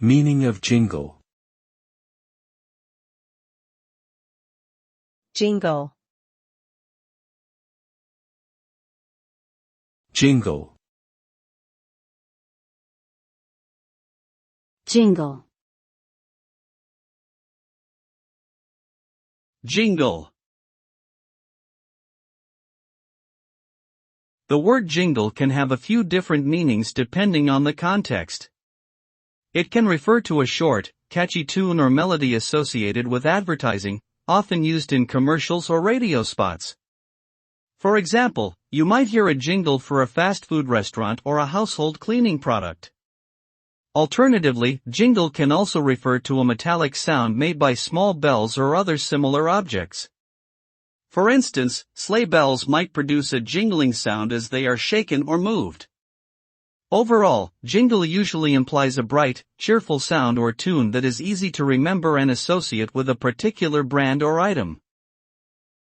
Meaning of jingle. Jingle. Jingle. Jingle. Jingle. The word jingle can have a few different meanings depending on the context. It can refer to a short, catchy tune or melody associated with advertising, often used in commercials or radio spots. For example, you might hear a jingle for a fast food restaurant or a household cleaning product. Alternatively, jingle can also refer to a metallic sound made by small bells or other similar objects. For instance, sleigh bells might produce a jingling sound as they are shaken or moved. Overall, jingle usually implies a bright, cheerful sound or tune that is easy to remember and associate with a particular brand or item.